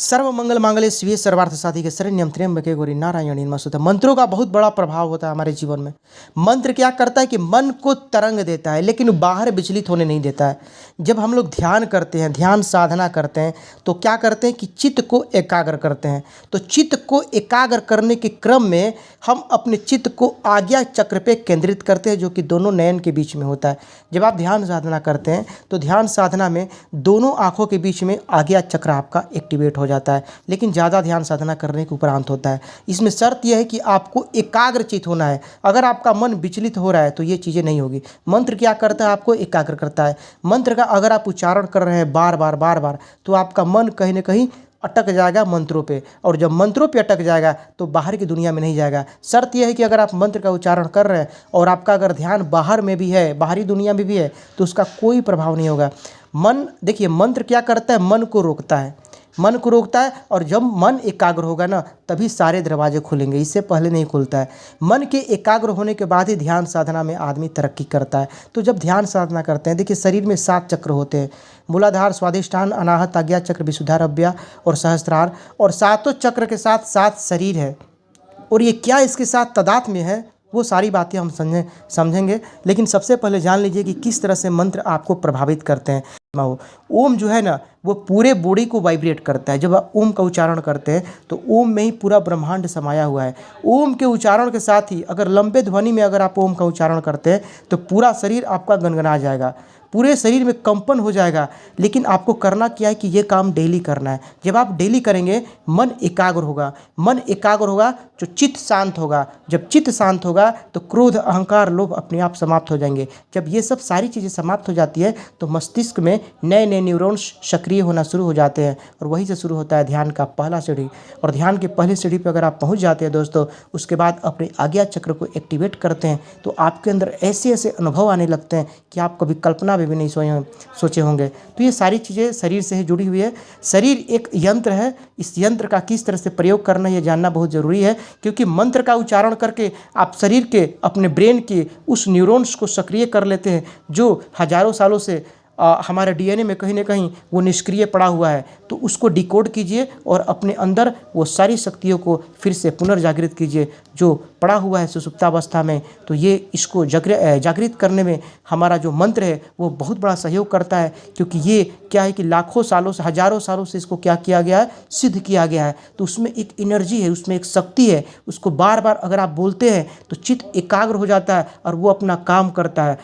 सर्व मंगल मांगल्ये शिवे सर्वार्थ साधिके शरण्यं त्र्यंबके गौरी नारायणी नमोस्तुते। मंत्रों का बहुत बड़ा प्रभाव होता है हमारे जीवन में। मंत्र क्या करता है कि मन को तरंग देता है, लेकिन बाहर विचलित होने नहीं देता है। जब हम लोग ध्यान करते हैं, ध्यान साधना करते हैं, तो क्या करते हैं कि चित्त को एकाग्र करते हैं। तो चित्त को एकाग्र करने के क्रम में हम अपने चित्त को आज्ञा चक्र पे केंद्रित करते हैं, जो कि दोनों नयन के बीच में होता है। जब आप ध्यान साधना करते हैं तो ध्यान साधना में दोनों आँखों के बीच में आज्ञा चक्र आपका एक्टिवेट हो जाता है, लेकिन ज़्यादा ध्यान साधना करने के उपरांत होता है। इसमें शर्त यह है कि आपको एकाग्रचित होना है। अगर आपका मन विचलित हो रहा है तो ये चीज़ें नहीं होगी। मंत्र क्या करता है? आपको एकाग्र करता है। मंत्र का अगर आप उच्चारण कर रहे हैं बार बार तो आपका मन कहीं ना कहीं अटक जाएगा मंत्रों पे, और जब मंत्रों पे अटक जाएगा तो बाहर की दुनिया में नहीं जाएगा। शर्त यह है कि अगर आप मंत्र का उच्चारण कर रहे हैं और आपका अगर ध्यान बाहर में भी है, बाहरी दुनिया में भी है, तो उसका कोई प्रभाव नहीं होगा। मन, देखिए, मंत्र क्या करता है? मन को रोकता है, मन को रोकता है। और जब मन एकाग्र होगा ना, तभी सारे दरवाजे खुलेंगे, इससे पहले नहीं खुलता है। मन के एकाग्र होने के बाद ही ध्यान साधना में आदमी तरक्की करता है। तो जब ध्यान साधना करते हैं, देखिए, शरीर में 7 चक्र होते हैं: मूलाधार, स्वादिष्ठान, अनाहत, आज्ञा चक्र, विशुद्धार, अव्या और सहस्त्रार। और सातों चक्र के साथ 7 शरीर है। और ये क्या इसके साथ तादात्म्य में है, वो सारी बातें हम समझेंगे। लेकिन सबसे पहले जान लीजिए कि किस तरह से मंत्र आपको प्रभावित करते हैं। ओम जो है ना, वो पूरे बॉडी को वाइब्रेट करता है। जब आप ओम का उच्चारण करते हैं तो ओम में ही पूरा ब्रह्मांड समाया हुआ है। ओम के उच्चारण के साथ ही अगर लंबे ध्वनि में अगर आप ओम का उच्चारण करते हैं तो पूरा शरीर आपका गनगना जाएगा, पूरे शरीर में कंपन हो जाएगा। लेकिन आपको करना क्या है कि ये काम डेली करना है। जब आप डेली करेंगे, मन एकाग्र होगा। मन एकाग्र होगा तो चित्त शांत होगा। जब चित्त शांत होगा तो क्रोध, अहंकार, लोभ अपने आप समाप्त हो जाएंगे। जब ये सब सारी चीज़ें समाप्त हो जाती है तो मस्तिष्क में नए नए न्यूरॉन्स सक्रिय होना शुरू हो जाते हैं, और वहीं से शुरू होता है ध्यान का पहला सीढ़ी। और ध्यान के पहली सीढ़ी पर अगर आप पहुँच जाते हैं दोस्तों, उसके बाद अपने आज्ञा चक्र को एक्टिवेट करते हैं, तो आपके अंदर ऐसे ऐसे अनुभव आने लगते हैं कि आप कभी कल्पना भी नहीं सोचे होंगे। तो ये सारी चीज़ें शरीर से ही जुड़ी हुई है। शरीर एक यंत्र है, इस यंत्र का किस तरह से प्रयोग करना ये जानना बहुत ज़रूरी है, क्योंकि मंत्र का उच्चारण करके आप शरीर के, अपने ब्रेन के उस न्यूरॉन्स को सक्रिय कर लेते हैं जो हजारों सालों से हमारे डीएनए में कहीं ना कहीं वो निष्क्रिय पड़ा हुआ है। तो उसको डिकोड कीजिए और अपने अंदर वो सारी शक्तियों को फिर से पुनर्जागृत कीजिए जो पड़ा हुआ है सुसुप्तावस्था में। तो ये इसको जागृत करने में हमारा जो मंत्र है वो बहुत बड़ा सहयोग करता है, क्योंकि ये क्या है कि लाखों सालों से, हजारों सालों से इसको क्या किया गया है? सिद्ध किया गया है। तो उसमें एक एनर्जी है, उसमें एक शक्ति है। उसको बार बार अगर आप बोलते हैं तो चित्त एकाग्र हो जाता है और वो अपना काम करता है।